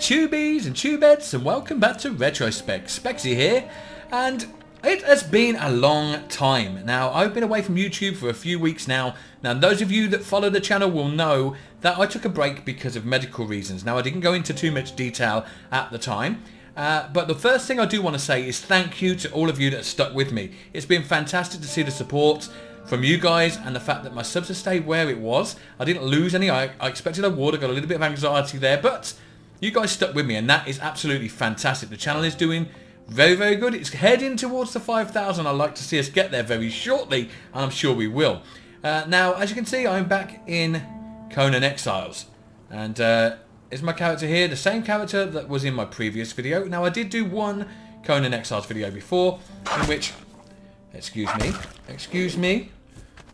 tubies and tubettes, and welcome back to Retro-Spexx. Spexxy here, and it has been a long time. Now, I've been away from YouTube for a few weeks now. Now, those of you that follow the channel will know that I took a break because of medical reasons. Now, I didn't go into too much detail at the time, but the first thing I do want to say is thank you to all of you that have stuck with me. It's been fantastic to see the support from you guys and the fact that my subs have stayed where it was. I didn't lose any. I expected I would. I got a little bit of anxiety there, but you guys stuck with me, and that is absolutely fantastic. The channel is doing very, very good. It's heading towards the 5,000. I'd like to see us get there very shortly, and I'm sure we will. Now, as you can see, I'm back in Conan Exiles, and is my character here the same character that was in my previous video? Now, I did do one Conan Exiles video before, in which, excuse me,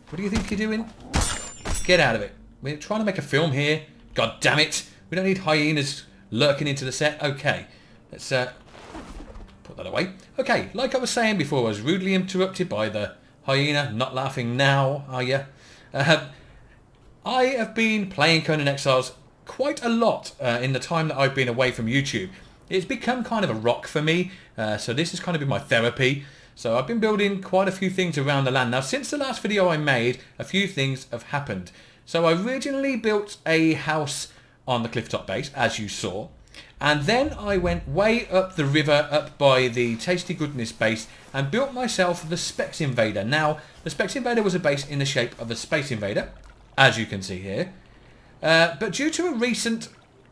what do you think you're doing? Get out of it. We're trying to make a film here. God damn it. We don't need hyenas lurking into the set. Okay, let's put that away. Okay, like I was saying before, I was rudely interrupted by the hyena. Not laughing now, are you? I have been playing Conan Exiles quite a lot in the time that I've been away from YouTube. It's become kind of a rock for me, so this has kind of been my therapy. So I've been building quite a few things around the land. Now, since the last video I made, a few things have happened. So I originally built a house on the clifftop base, as you saw. And then I went way up the river, up by the Tasty Goodness base, and built myself the Spexx Invader. Now, the Spexx Invader was a base in the shape of a Space Invader, as you can see here. But due to a recent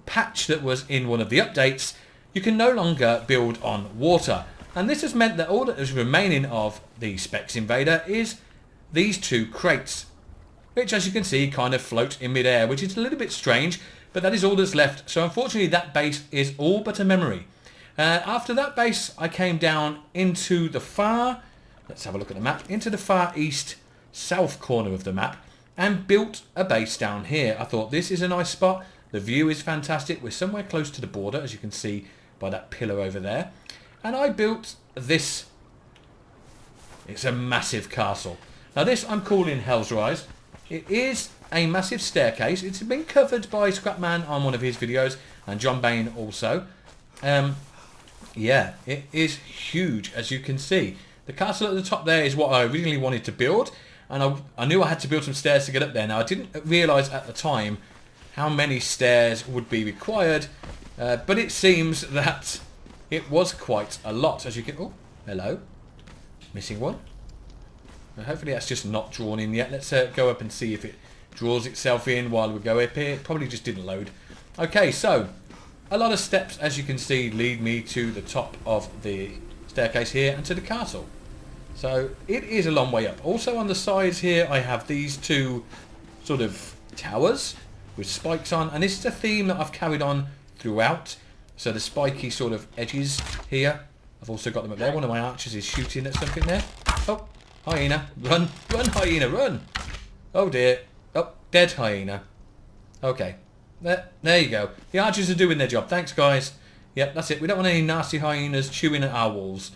patch that was in one of the updates, you can no longer build on water. And this has meant that all that is remaining of the Spexx Invader is these two crates, which, as you can see, kind of float in midair, which is a little bit strange, but that is all that's left. So unfortunately, that base is all but a memory. After that base, I came down into the far, let's have a look at the map, into the far east south corner of the map, and built a base down here. I thought this is a nice spot. The view is fantastic. We're somewhere close to the border, as you can see by that pillar over there. And I built this. It's a massive castle. Now this I'm calling Hell's Rise. It is a massive staircase. It's been covered by Scrapman on one of his videos, and John Bain also. Yeah, it is huge, as you can see. The castle at the top there is what I originally wanted to build, and I knew I had to build some stairs to get up there. Now I didn't realise at the time how many stairs would be required, but it seems that it was quite a lot, as you can... Oh, hello. Missing one. Well, hopefully that's just not drawn in yet. Let's go up and see if it draws itself in while we go up here. It probably just didn't load. Okay, so a lot of steps, as you can see, lead me to the top of the staircase here and to the castle. So it is a long way up. Also on the sides here, I have these two sort of towers with spikes on. And this is a theme that I've carried on throughout. So the spiky sort of edges here, I've also got them up there. One of my archers is shooting at something there. Oh, hyena, run, run hyena, run. Oh dear, oh, dead hyena. Okay, there you go. The archers are doing their job. Thanks guys. Yep, that's it. We don't want any nasty hyenas chewing at our walls.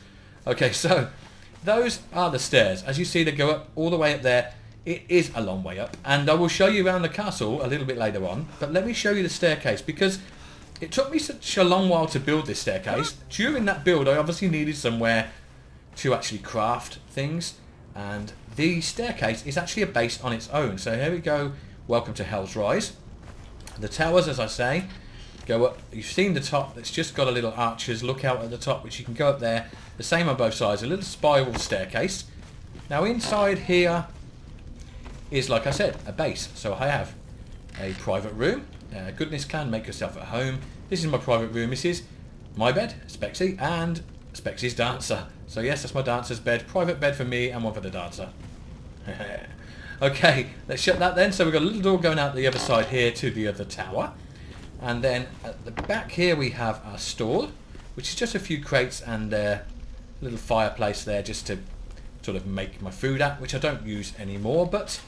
Okay, so those are the stairs. As you see, they go up all the way up there. It is a long way up, and I will show you around the castle a little bit later on. But let me show you the staircase, because it took me such a long while to build this staircase. During that build, I obviously needed somewhere to actually craft things. And the staircase is actually a base on its own. So here we go. Welcome to Hell's Rise. The towers, as I say, go up. You've seen the top. It's just got a little archer's lookout at the top, which you can go up there. The same on both sides. A little spiral staircase. Now inside here is, like I said, a base. So I have a private room. Goodness can, make yourself at home. This is my private room. This is my bed, Spexxy, and Spexxy's dancer. So yes, that's my dancer's bed. Private bed for me and one for the dancer. Okay, let's shut that then. So we've got a little door going out the other side here to the other tower. And then at the back here we have our store, which is just a few crates and a little fireplace there just to sort of make my food at, which I don't use anymore, but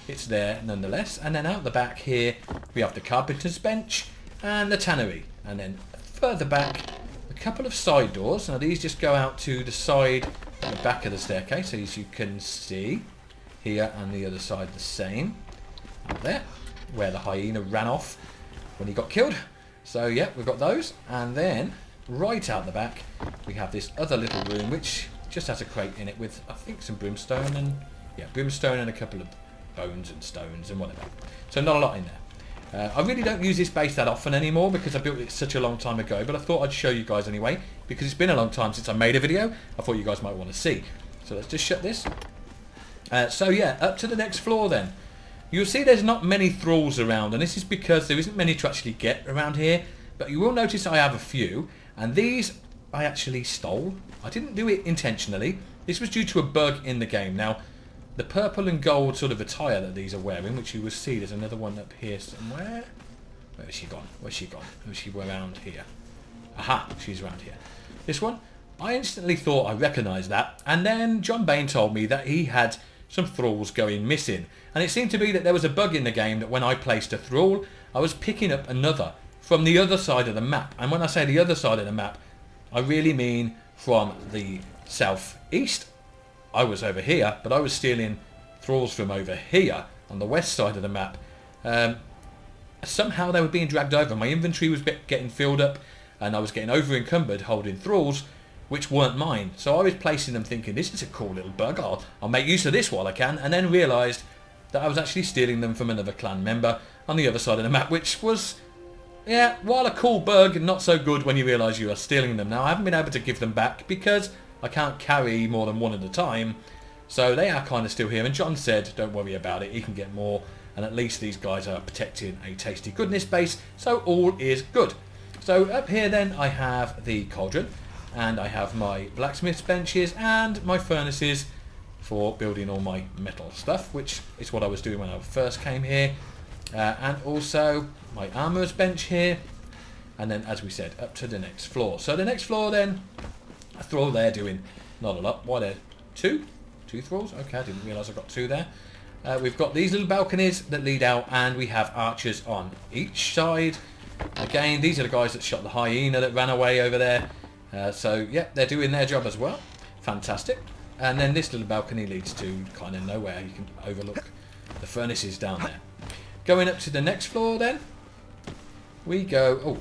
it's there nonetheless. And then out the back here we have the carpenter's bench and the tannery. And then further back, a couple of side doors. Now these just go out to the side at the back of the staircase, as you can see here, and the other side the same. Out there, where the hyena ran off when he got killed. So yeah, we've got those. And then right out the back, we have this other little room which just has a crate in it with, I think, some brimstone and, yeah, brimstone and a couple of bones and stones and whatever. So not a lot in there. I really don't use this base that often anymore because I built it such a long time ago, but I thought I'd show you guys anyway because it's been a long time since I made a video. I thought you guys might want to see. So let's just shut this. So yeah, up to the next floor then. You'll see there's not many thralls around, and this is because there isn't many to actually get around here, but you will notice I have a few, and these I actually stole. I didn't do it intentionally. This was due to a bug in the game. Now, the purple and gold sort of attire that these are wearing, which you will see, there's another one up here somewhere. Where has she gone? Where's she gone? Who's she around here? Aha, she's around here. This one, I instantly thought I recognised that, and then John Bain told me that he had some thralls going missing, and it seemed to be that there was a bug in the game that when I placed a thrall, I was picking up another from the other side of the map. And when I say the other side of the map, I really mean from the southeast. I was over here, but I was stealing thralls from over here on the west side of the map. Somehow they were being dragged over. My inventory was getting filled up, and I was getting over encumbered holding thralls which weren't mine. So I was placing them thinking, this is a cool little bug, I'll make use of this while I can, and then realised that I was actually stealing them from another clan member on the other side of the map, which was, yeah, while a cool bug, not so good when you realise you are stealing them. Now, I haven't been able to give them back because I can't carry more than one at a time, so they are kind of still here, and John said, don't worry about it, he can get more, and at least these guys are protecting a tasty goodness base, so all is good. So up here then, I have the cauldron, and I have my blacksmith's benches and my furnaces for building all my metal stuff, which is what I was doing when I first came here, and also my armourer's bench here, and then, as we said, up to the next floor. So the next floor then, a thrall there doing not a lot. Why there? Two thralls? Okay, I didn't realise I got two there. We've got these little balconies that lead out, and we have archers on each side. Again, these are the guys that shot the hyena that ran away over there. So yeah, they're doing their job as well. Fantastic. And then this little balcony leads to kind of nowhere. You can overlook the furnaces down there. Going up to the next floor then, we go,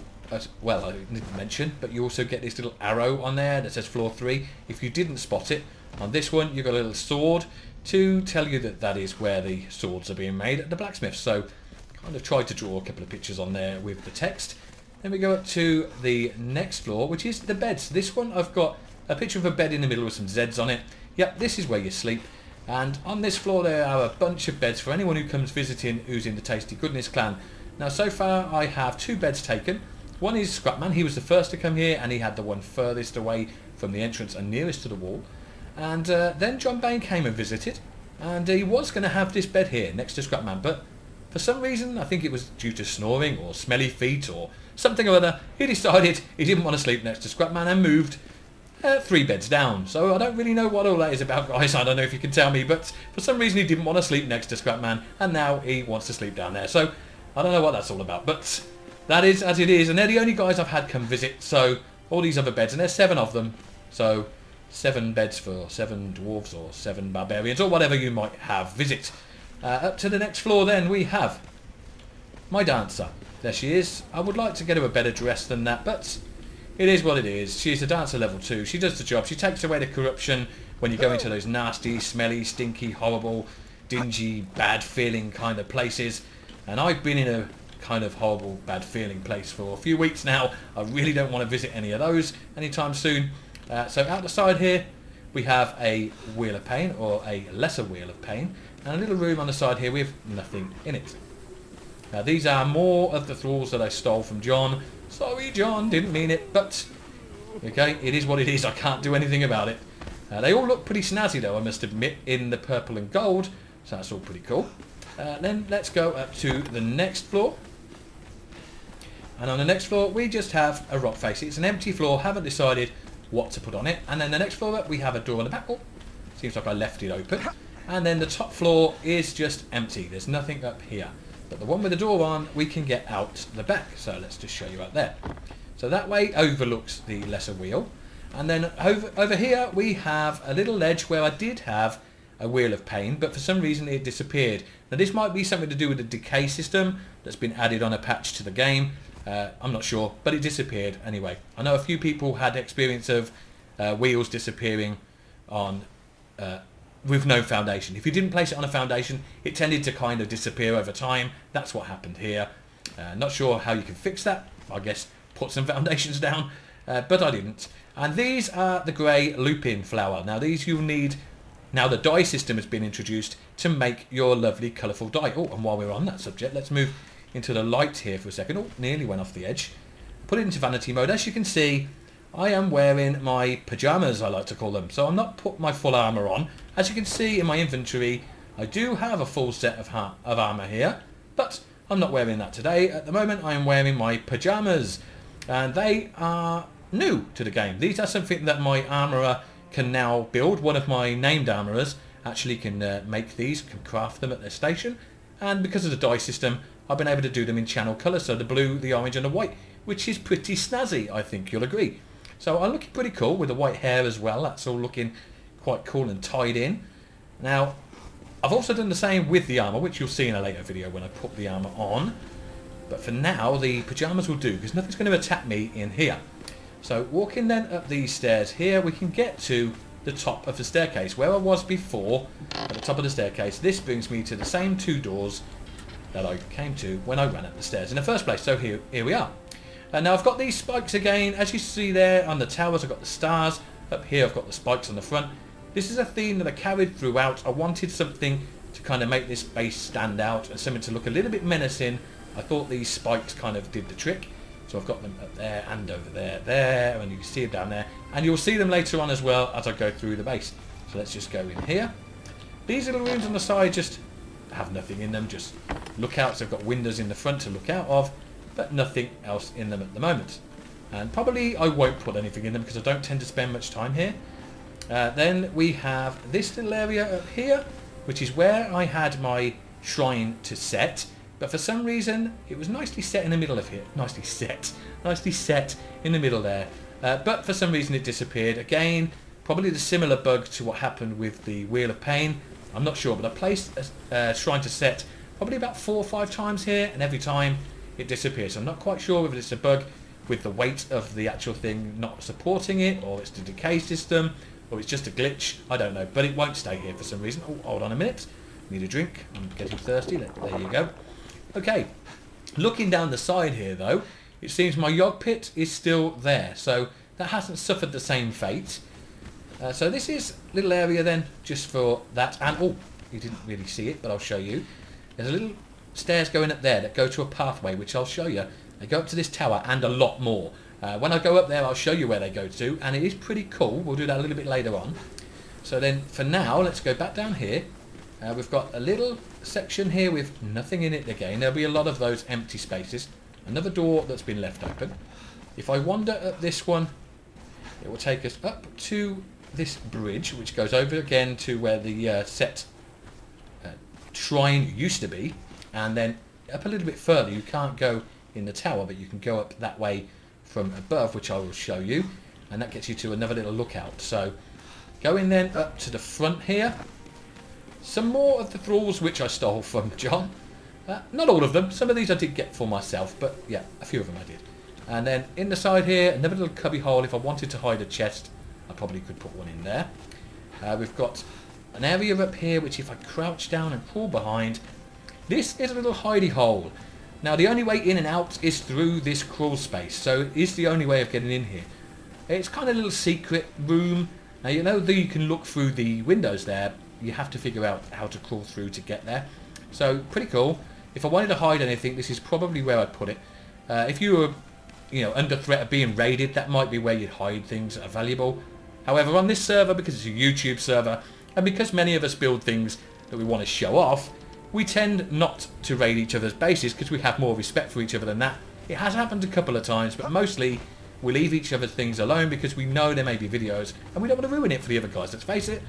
well, I didn't mention, but you also get this little arrow on there that says floor 3. If you didn't spot it, on this one you've got a little sword to tell you that that is where the swords are being made at the blacksmith. So kind of tried to draw a couple of pictures on there with the text. Then we go up to the next floor, which is the beds. This one I've got a picture of a bed in the middle with some Zs on it. Yep, this is where you sleep. And on this floor there are a bunch of beds for anyone who comes visiting who's in the Tasty Goodness clan. Now so far I have 2 beds taken. One is Scrapman, he was the first to come here, and he had the one furthest away from the entrance and nearest to the wall. And then John Bain came and visited, and he was going to have this bed here next to Scrapman, but for some reason, I think it was due to snoring or smelly feet or something or other, he decided he didn't want to sleep next to Scrapman and moved 3 beds down. So I don't really know what all that is about, guys. I don't know if you can tell me, but for some reason he didn't want to sleep next to Scrapman, and now he wants to sleep down there. So I don't know what that's all about, but that is as it is, and they're the only guys I've had come visit. So all these other beds, and there's 7 of them, so 7 beds for 7 dwarves or 7 barbarians or whatever you might have visit. Up to the next floor then we have my dancer. There she is. I would like to get her a better dress than that, but it is what it is. She's a dancer level 2. She does the job. She takes away the corruption when you go into those nasty, smelly, stinky, horrible, dingy, bad feeling kind of places. And I've been in a kind of horrible, bad feeling place for a few weeks now. I really don't want to visit any of those anytime soon. So out the side here we have a wheel of pain, or a lesser wheel of pain, and a little room on the side here with nothing in it. Now these are more of the thralls that I stole from John. Sorry John, didn't mean it, but okay, it is what it is. I can't do anything about it. They all look pretty snazzy though, I must admit, in the purple and gold, so that's all pretty cool. Then let's go up to the next floor. And on the next floor we just have a rock face. It's an empty floor, haven't decided what to put on it. And then the next floor up we have a door on the back. Oh, seems like I left it open. And then the top floor is just empty. There's nothing up here. But the one with the door on, we can get out the back. So let's just show you out there. So that way overlooks the lesser wheel. And then over here we have a little ledge where I did have a wheel of pain, but for some reason it disappeared. Now this might be something to do with the decay system that's been added on a patch to the game. I'm not sure, but it disappeared anyway. I know a few people had experience of wheels disappearing on with no foundation. If you didn't place it on a foundation, it tended to kind of disappear over time. That's what happened here. Not sure how you can fix that. I guess put some foundations down, but I didn't. And these are the grey lupin flower. Now these you'll need. Now the dye system has been introduced to make your lovely colourful dye. Oh, and while we're on that subject, let's move into the light here for a second. Oh, nearly went off the edge. Put it into vanity mode. As you can see, I am wearing my pyjamas, I like to call them. So I'm not put my full armour on. As you can see in my inventory, I do have a full set of armour here, but I'm not wearing that today. At the moment, I am wearing my pyjamas, and they are new to the game. These are something that my armourer can now build. One of my named armourers actually can make these, can craft them at their station, and because of the dye system, I've been able to do them in channel colour, so the blue, the orange and the white, which is pretty snazzy, I think you'll agree. So I'm looking pretty cool with the white hair as well. That's all looking quite cool and tied in. Now, I've also done the same with the armour, which you'll see in a later video when I put the armour on. But for now, the pyjamas will do, because nothing's going to attack me in here. So walking then up these stairs here, we can get to the top of the staircase, where I was before, at the top of the staircase. This brings me to the same two doors that I came to when I ran up the stairs in the first place. So here we are. And now I've got these spikes again. As you see there on the towers, I've got the stars. Up here I've got the spikes on the front. This is a theme that I carried throughout. I wanted something to kind of make this base stand out and something to look a little bit menacing. I thought these spikes kind of did the trick. So I've got them up there and over there, and you can see them down there. And you'll see them later on as well as I go through the base. So let's just go in here. These little rooms on the side just have nothing in them, just lookouts. They've got windows in the front to look out of, but nothing else in them at the moment. And probably I won't put anything in them because I don't tend to spend much time here. Then we have this little area up here, which is where I had my shrine to set, but for some reason it was nicely set in the middle of here. Nicely set in the middle there, but for some reason it disappeared again. Probably the similar bug to what happened with the Wheel of Pain. I'm not sure, but I placed a shrine to set probably about 4 or 5 times here, and every time it disappears. So I'm not quite sure whether it's a bug with the weight of the actual thing not supporting it, or it's the decay system, or it's just a glitch. I don't know, but it won't stay here for some reason. Oh, hold on a minute. Need a drink. I'm getting thirsty. There you go. Okay. Looking down the side here, though, it seems my yog pit is still there, so that hasn't suffered the same fate. So this is a little area then, just for that. And, oh, you didn't really see it, but I'll show you. There's a little stairs going up there that go to a pathway, which I'll show you. They go up to this tower and a lot more. When I go up there, I'll show you where they go to, and it is pretty cool. We'll do that a little bit later on. So then, for now, let's go back down here. We've got a little section here with nothing in it again. There'll be a lot of those empty spaces. Another door that's been left open. If I wander up this one, it will take us up to this bridge, which goes over again to where the set shrine used to be, and then up a little bit further. You can't go in the tower, but you can go up that way from above, which I will show you, and that gets you to another little lookout. So going then up to the front here, some more of the Thralls which I stole from John. Not all of them. Some of these I did get for myself, but yeah, a few of them I did. And then in the side here, another little cubby hole. If I wanted to hide a chest, I probably could put one in there. We've got an area up here which, if I crouch down and crawl behind, this is a little hidey hole. Now the only way in and out is through this crawl space, so it is the only way of getting in here. It's kind of a little secret room. Now you know that you can look through the windows there. You have to figure out how to crawl through to get there. So pretty cool. If I wanted to hide anything, this is probably where I'd put it. If you were, under threat of being raided, that might be where you'd hide things that are valuable. However, on this server, because it's a YouTube server, and because many of us build things that we want to show off, we tend not to raid each other's bases because we have more respect for each other than that. It has happened a couple of times, but mostly we leave each other's things alone because we know there may be videos and we don't want to ruin it for the other guys, let's face it.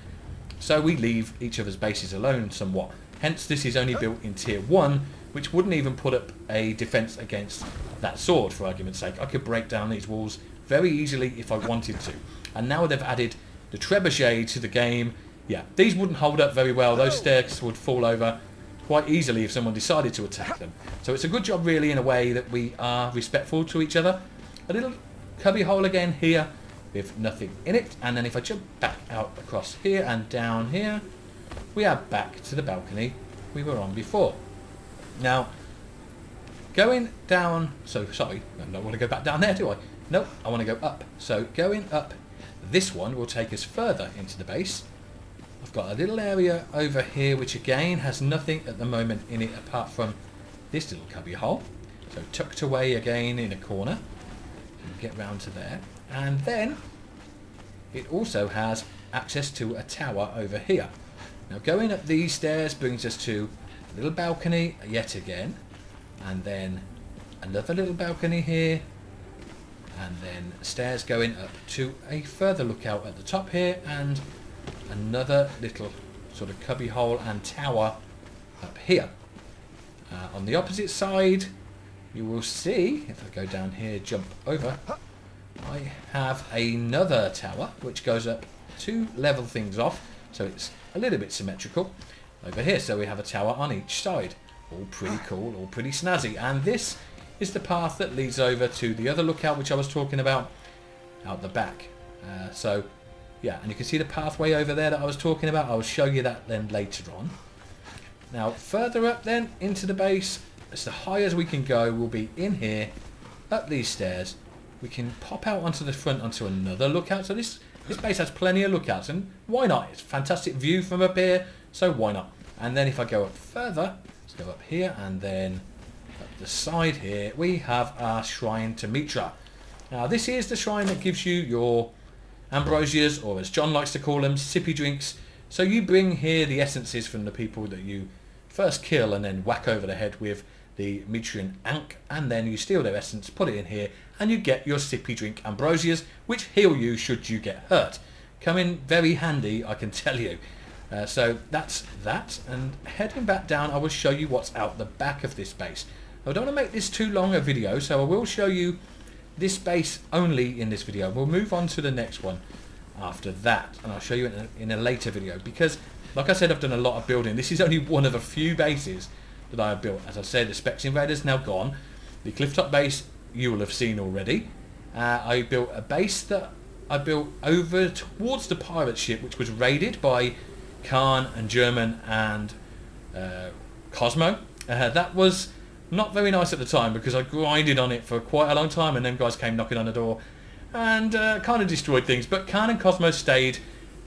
So we leave each other's bases alone somewhat. Hence this is only built in tier 1, which wouldn't even put up a defense against that sword, for argument's sake. I could break down these walls very easily if I wanted to. And now they've added the trebuchet to the game. Yeah, these wouldn't hold up very well. Those stairs would fall over quite easily if someone decided to attack them. So it's a good job really in a way that we are respectful to each other. A little cubby hole again here with nothing in it, and then if I jump back out across here and down here, we are back to the balcony we were on before. Now, going down, so sorry, I don't want to go back down there, do I? Nope, I want to go up. So going up, this one will take us further into the base. I've got a little area over here which again has nothing at the moment in it apart from this little cubby hole. So tucked away again in a corner. Get round to there. And then it also has access to a tower over here. Now going up these stairs brings us to a little balcony yet again. And then another little balcony here. And then stairs going up to a further lookout at the top here. And another little sort of cubby hole and tower up here. On the opposite side, you will see, if I go down here, jump over, I have another tower which goes up to level things off, so it's a little bit symmetrical over here. So we have a tower on each side. All pretty cool, all pretty snazzy. And this is the path that leads over to the other lookout which I was talking about out the back. So yeah, and you can see the pathway over there that I was talking about. I will show you that then later on. Now further up then into the base, as the high as we can go will be in here, up these stairs. We can pop out onto the front onto another lookout. So this base has plenty of lookouts, and why not? It's a fantastic view from up here, so why not? And then if I go up further, let's go up here, and then up the side here, we have our shrine to Mitra. Now this is the shrine that gives you your ambrosias, or as John likes to call them, sippy drinks. So you bring here the essences from the people that you first kill and then whack over the head with the Mitrian Ankh, and then you steal their essence, put it in here, and you get your sippy drink ambrosias, which heal you should you get hurt. Come in very handy, I can tell you. So that's that, and heading back down I will show you what's out the back of this base. I don't want to make this too long a video, so I will show you this base only in this video. We'll move on to the next one after that, and I'll show you in a later video, because like I said, I've done a lot of building. This is only one of a few bases that I have built. As I said, the Spexxy Invader's now gone. The clifftop base you will have seen already. I built a base that I built over towards the pirate ship, which was raided by Khan and German and Cosmo. That was not very nice at the time because I grinded on it for quite a long time, and them guys came knocking on the door and kind of destroyed things. But Khan and Cosmo stayed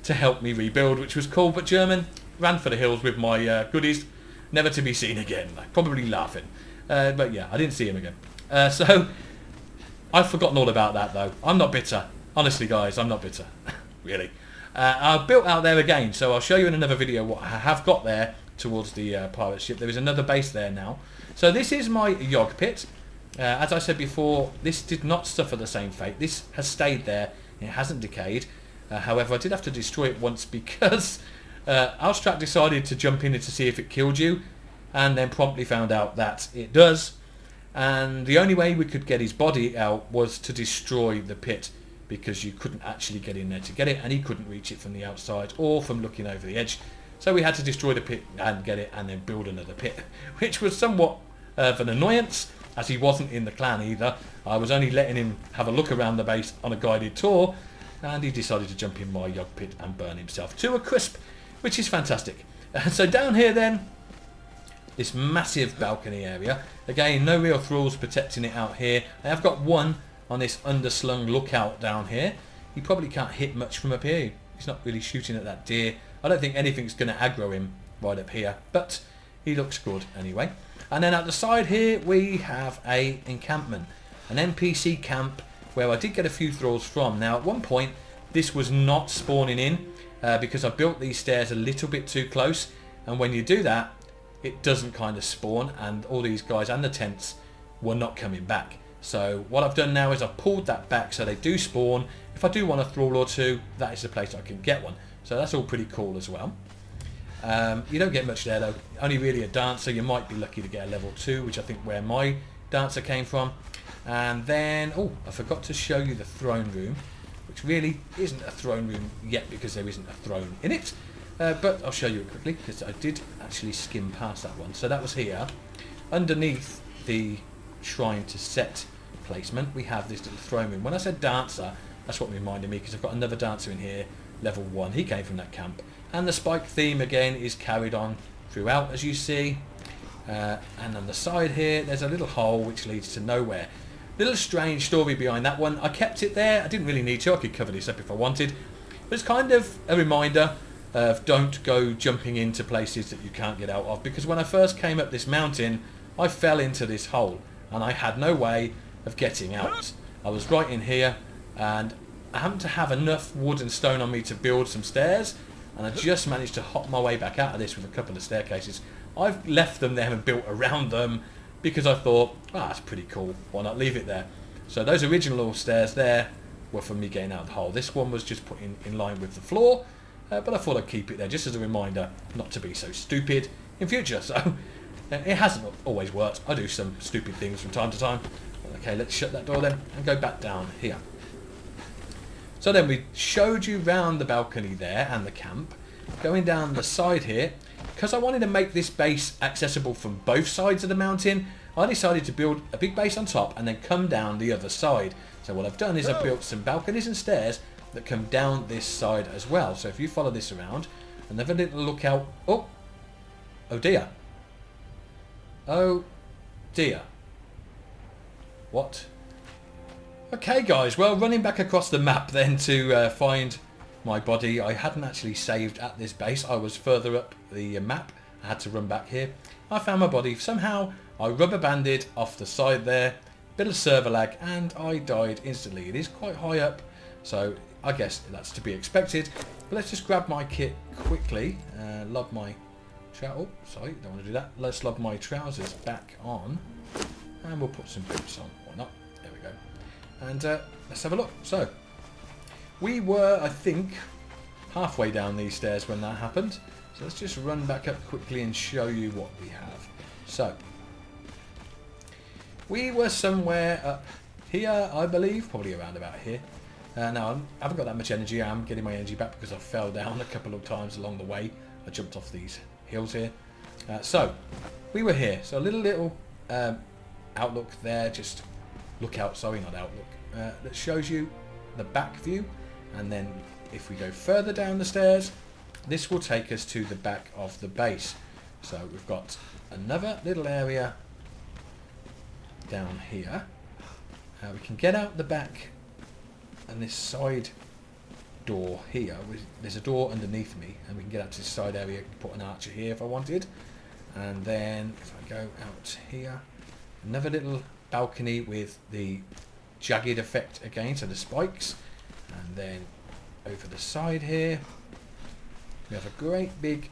to help me rebuild, which was cool. But German ran for the hills with my goodies, never to be seen again, probably laughing. But yeah, I didn't see him again. So I've forgotten all about that though. I'm not bitter. Honestly guys, I'm not bitter. Really. I've built out there again, so I'll show you in another video what I have got there towards the pirate ship. There is another base there now. So this is my Yog pit. As I said before, this did not suffer the same fate. This has stayed there. It hasn't decayed. However, I did have to destroy it once because Alstrak decided to jump in it to see if it killed you, and then promptly found out that it does. And the only way we could get his body out was to destroy the pit, because you couldn't actually get in there to get it, and he couldn't reach it from the outside or from looking over the edge. So we had to destroy the pit and get it and then build another pit, which was somewhat of an annoyance, as he wasn't in the clan either. I was only letting him have a look around the base on a guided tour, and he decided to jump in my Yog pit and burn himself to a crisp, which is fantastic. So down here then, this massive balcony area. Again, no real Thralls protecting it out here. I have got one on this underslung lookout down here. He probably can't hit much from up here. He's not really shooting at that deer. I don't think anything's going to aggro him right up here, but he looks good anyway. And then at the side here we have a encampment, an NPC camp, where I did get a few Thralls from. Now at one point this was not spawning in because I built these stairs a little bit too close, and when you do that it doesn't kind of spawn, and all these guys and the tents were not coming back. So what I've done now is I've pulled that back so they do spawn. If I do want a Thrall or two, that is the place I can get one. So that's all pretty cool as well. You don't get much there though, only really a dancer. You might be lucky to get a level 2, which I think where my dancer came from. And then, oh, I forgot to show you the throne room, which really isn't a throne room yet because there isn't a throne in it. But I'll show you it quickly because I did actually skim past that one. So that was here. Underneath the shrine to set placement, we have this little throne room. When I said dancer, that's what reminded me, because I've got another dancer in here, level 1. He came from that camp. And the spike theme again is carried on throughout, as you see. And on the side here, there's a little hole which leads to nowhere. Little strange story behind that one. I kept it there. I didn't really need to. I could cover this up if I wanted. But it's kind of a reminder of don't go jumping into places that you can't get out of. Because when I first came up this mountain, I fell into this hole. And I had no way of getting out. I was right in here. And I happened to have enough wood and stone on me to build some stairs. And I just managed to hop my way back out of this with a couple of staircases. I've left them there and built around them because I thought, that's pretty cool. Why not leave it there? So those original little stairs there were for me getting out of the hole. This one was just put in line with the floor. But I thought I'd keep it there just as a reminder not to be so stupid in future. So it hasn't always worked. I do some stupid things from time to time. Okay, let's shut that door then and go back down here. So then we showed you round the balcony there and the camp. Going down the side here, because I wanted to make this base accessible from both sides of the mountain, I decided to build a big base on top and then come down the other side. So what I've done is I've built some balconies and stairs that come down this side as well. So if you follow this around, another little lookout. Oh dear. Oh dear. What? Okay guys, well, running back across the map then to find my body. I hadn't actually saved at this base. I was further up the map. I had to run back here. I found my body. Somehow I rubber banded off the side there. Bit of server lag and I died instantly. It is quite high up, so I guess that's to be expected. But let's just grab my kit quickly. Lob my trousers. Oh, sorry, don't want to do that. Let's lob my trousers back on. And we'll put some boots on. Or not. There we go. And let's have a look. So, we were, I think, halfway down these stairs when that happened. So let's just run back up quickly and show you what we have. So, we were somewhere up here, I believe, probably around about here. Now, I haven't got that much energy. I'm getting my energy back because I fell down a couple of times along the way. I jumped off these hills here. So, we were here. So, a little outlook there. Just look out, sorry, not outlook. That shows you the back view. And then if we go further down the stairs, this will take us to the back of the base. So we've got another little area down here. We can get out the back and this side door here. There's a door underneath me and we can get out to this side area. I can put an archer here if I wanted. And then if I go out here, another little balcony with the jagged effect again, so the spikes. And then over the side here, we have a great big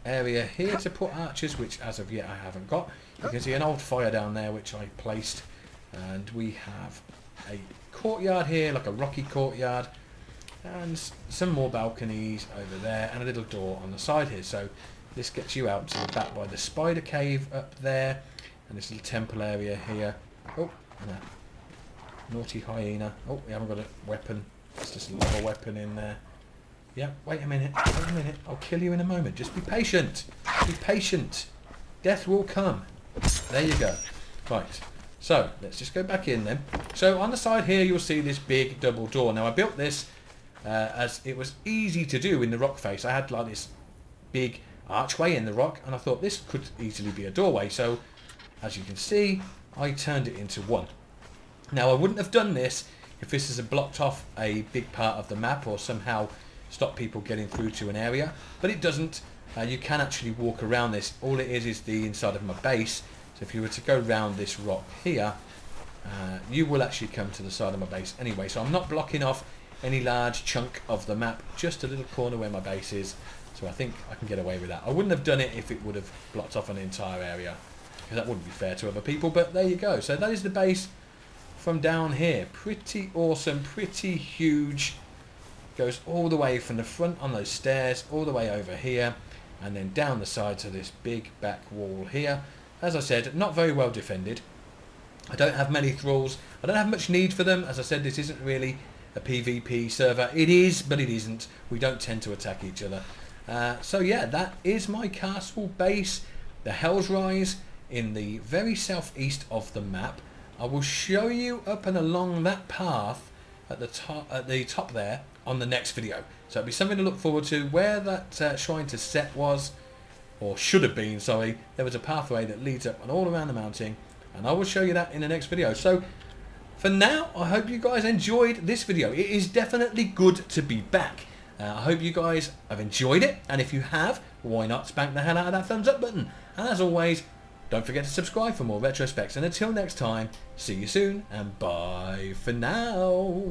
area here to put archers, which as of yet I haven't got. You can see an old fire down there, which I placed. And we have a courtyard here, like a rocky courtyard. And some more balconies over there, and a little door on the side here. So this gets you out to the back by the spider cave up there. And this little temple area here. Oh, and a naughty hyena. Oh, we haven't got a weapon. It's just another weapon in there. Yeah, wait a minute. Wait a minute. I'll kill you in a moment. Just be patient. Be patient. Death will come. There you go. Right. So, let's just go back in then. So, on the side here, you'll see this big double door. Now, I built this as it was easy to do in the rock face. I had like this big archway in the rock, and I thought this could easily be a doorway. So, as you can see, I turned it into one. Now, I wouldn't have done this if this has blocked off a big part of the map or somehow stop people getting through to an area, but it doesn't. You can actually walk around this. All it is the inside of my base. So if you were to go round this rock here, you will actually come to the side of my base anyway. So I'm not blocking off any large chunk of the map, just a little corner where my base is. So I think I can get away with that. I wouldn't have done it if it would have blocked off an entire area, because that wouldn't be fair to other people, but there you go. So that is the base from down here. Pretty awesome, pretty huge. Goes all the way from the front on those stairs, all the way over here, and then down the side to this big back wall here. As I said, not very well defended. I don't have many thralls. I don't have much need for them. As I said, this isn't really a PvP server. It is, but it isn't. We don't tend to attack each other. So yeah, that is my castle base, the Hell's Rise, in the very southeast of the map. I will show you up and along that path at the top there on the next video. So it'll be something to look forward to. Where that shrine to Set was, or should have been, sorry, there was a pathway that leads up and all around the mountain, and I will show you that in the next video. So for now, I hope you guys enjoyed this video. It is definitely good to be back. I hope you guys have enjoyed it, and if you have, why not spank the hell out of that thumbs up button? And as always, don't forget to subscribe for more Retro-Spexx, and until next time, see you soon, and bye for now.